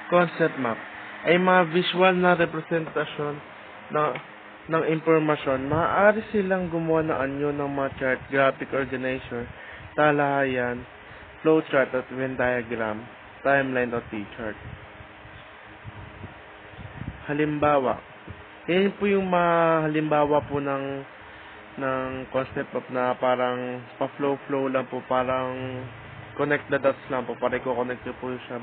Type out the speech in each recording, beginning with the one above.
Concept map ay mga visual na representasyon ng, ng impormasyon. Maaari silang gumawa ng anyo ng mga chart, graphic organizer, talahayan, flowchart at Venn diagram, timeline o T-chart. Halimbawa, yan po yung mga halimbawa po ng concept map na parang pa-flow lang po, parang connect the dots lang po, para i-connect nyo po siya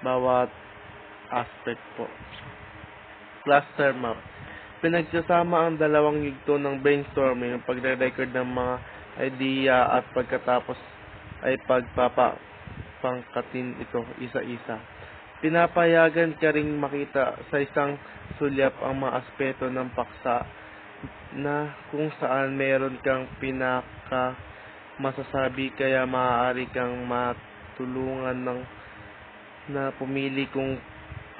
bawat aspect po. Cluster map. Pinagsasama ang dalawang yugto ng brainstorming, yung pagre-record ng mga idea at pagkatapos ay pagpapangkatin ito isa-isa. Pinapayagan ka ring makita sa isang sulyap ang mga aspeto ng paksa na kung saan meron kang pinaka masasabi, kaya maaari kang matulungan na pumili kung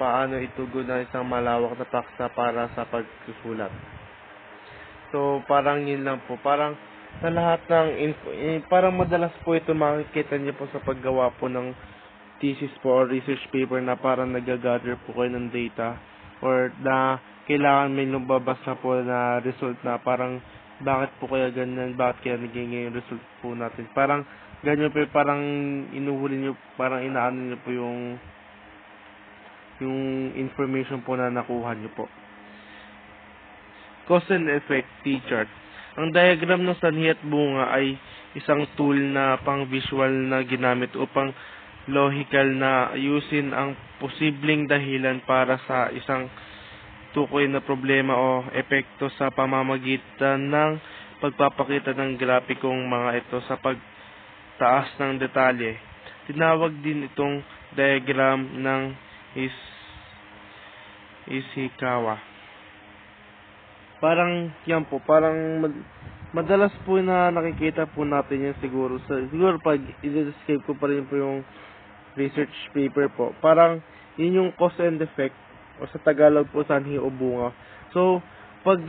paano itugon ang isang malawak na paksa para sa pagsusulat. So, parang yun lang po. Parang sa lahat ng parang madalas po ito makikita niyo po sa paggawa po ng thesis po or research paper na parang nag-gather po kayo ng data or na kailangan may lumabas na po na result na parang bakit po kaya ganyan, bakit kaya naging yung result po natin. Parang ganyan po, parang inuhuli nyo, parang inaano nyo po yung information po na nakuha nyo po. Cause and effect T-chart. Ang diagram ng sanhi at bunga ay isang tool na pang-visual na ginamit upang logical na ayusin ang posibleng dahilan para sa isang tukoy na problema o epekto sa pamamagitan ng pagpapakita ng grapikong mga ito sa pagtaas ng detalye. Tinawag din itong diagram ng Ishikawa. Parang yan po, parang madalas po na nakikita po natin yan siguro pag i-describe ko pa rin po yung research paper po. Parang yun yung cause and effect o sa Tagalog po sanhi o bunga. So, pag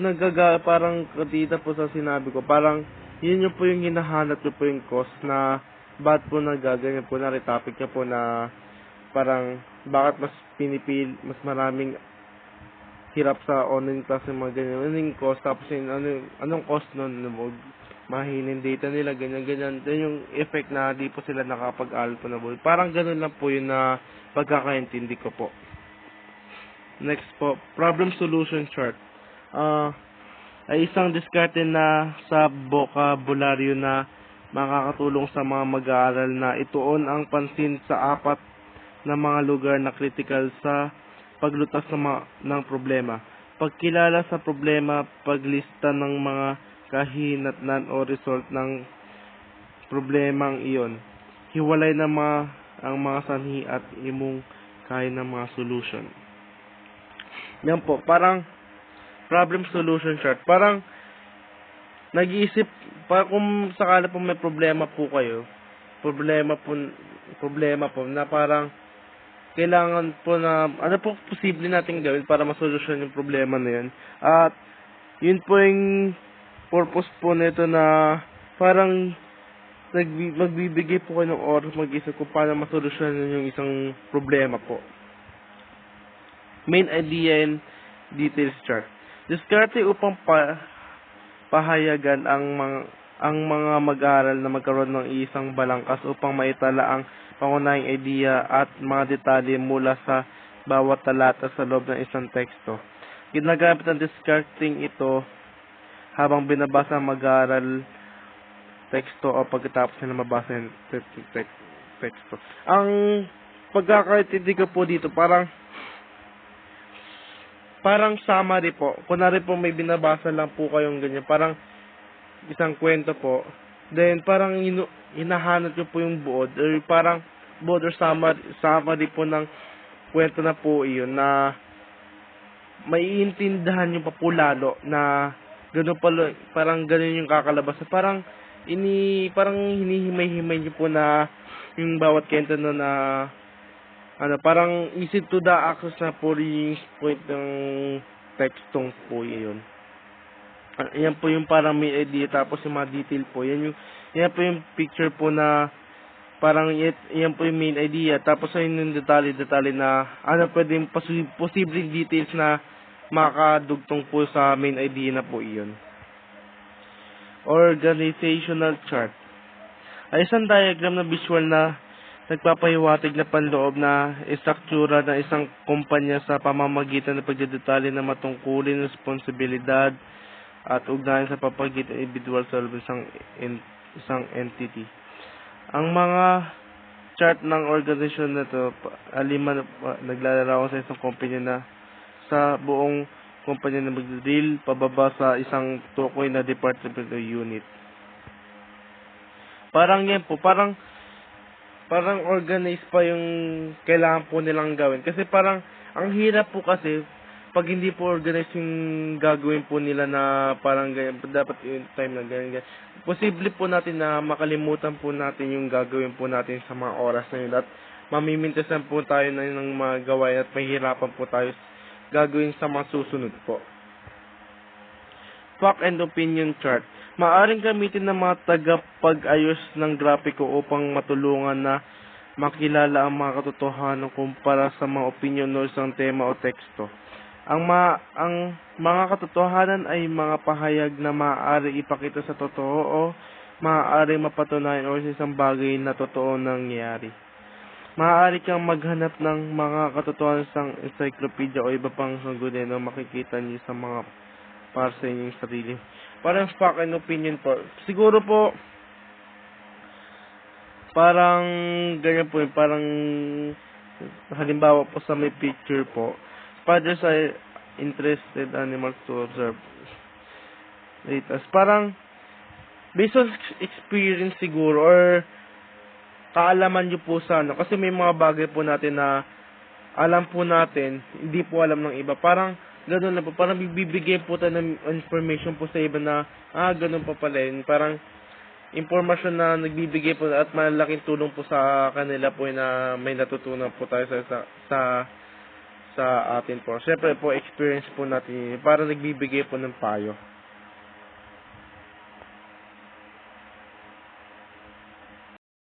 parang katita po sa sinabi ko, parang yun yung po yung hinahanap nyo po yung cause na ba't po nagaganyan po na topic niya po na parang bakit mas mas maraming hirap sa online class yung mga ganyan. Anong cost, tapos anong cost nun, mahinin data nila, ganyan. Then yung effect na di po sila nakapag-aral po na buhay. Parang ganun lang po yun na pagkakaintindi ko po. Next po, problem solution chart. Ay isang diskarte na sa bokabularyo na makakatulong sa mga mag-aaral na ituon ang pansin sa apat na mga lugar na critical sa paglutas ng problema. Pagkilala sa problema, paglista ng mga kahinatnan o result ng problemang iyon. Hiwalay na ang mga sanhi at imong kaya ng mga solution. Yan po, parang problem solution chart. Parang nag-iisip, kung sakala po may problema po kayo, problema po na parang kailangan po na ano po posible nating gawin para masolusyon yung problema na yun. At yun po yung purpose po nito na parang magbibigay po kayo ng oras mag-isip kung paano masolusyon yung isang problema po. Main idea and details chart. Diskarte upang pahayagan ang mga mag-aaral na magkaroon ng isang balangkas upang maitala ang pangunahing idea at mga detalye mula sa bawat talata sa loob ng isang teksto. Ginagamit ang discarding ito habang binabasa ang mag-aaral teksto o pagkatapos na mabasa yung teksto. Ang pagkakaintindi ko po dito, parang summary po. Kunwari po may binabasa lang po kayong ganyan, parang isang kwento po. Then parang hinahanap nyo po yung buod or parang buod or summary po ng kwento na po iyon na maiintindihan nyo pa po lalo na gano'n pala, parang gano'n yung kakalabas. Parang hinihimay-himay nyo po na yung bawat kwento na parang easy to the access na po yung point ng tekstong po yun. Yan po yung parang may idea, tapos yung mga detail po. Yan po yung picture po na Parang yan po yung main idea. Tapos ayun yung detalye-detalye na ano pwedeng posibleng details na makadugtong po sa main idea na po iyon. Organizational chart ay isang diagram na visual na nagpapahiwatig na panloob na istruktura ng isang kumpanya sa pamamagitan ng pagdedetalye ng matungkulin, responsibilidad at ugnayan sa papagitan ng individual sa isang entity. Ang mga chart ng organisasyon na to, naglalarawan sa isang kumpanya na sa buong kumpanya na magdidil pababa sa isang tukoy na department o unit. Parang yan po, parang organized pa yung kailangan po nilang gawin. Kasi parang, ang hirap po kasi, pag hindi po organized yung gagawin po nila na parang ganyan, dapat yung time na ganyan. Posible po natin na makalimutan po natin yung gagawin po natin sa mga oras na yun. At mamimintasan po tayo na ng mga gawain at mahirapan po tayo gagawin sa mga susunod po. Fact and opinion chart. Maaring gamitin ng mga tagapag-ayos ng grafiko upang matulungan na makilala ang mga katotohanan kumpara sa mga opinyon o isang tema o teksto. Ang mga katotohanan ay mga pahayag na maaari ipakita sa totoo o maaari mapatunayan o sa isang bagay na totoo nangyayari. Maaari kang maghanap ng mga katotohanan sa encyclopedia o iba pang sanggunian na makikita niyo sa mga para sa inyong sarili. Parang fact and opinion po. Siguro po, parang ganyan po, parang halimbawa po sa may picture po, spiders are interested animals to observe. Parang, based on experience siguro, or kaalaman nyo po sa ano, kasi may mga bagay po natin na alam po natin, hindi po alam ng iba. Parang, ganun na po, parang bibigay po tayo ng information po sa iba na, ganun pa pala yun. Parang, informasyon na nagbibigay po at malaking tulong po sa kanila po na may natutunan po tayo sa atin po. Siyempre po, experience po natin, parang nagbibigay po ng payo.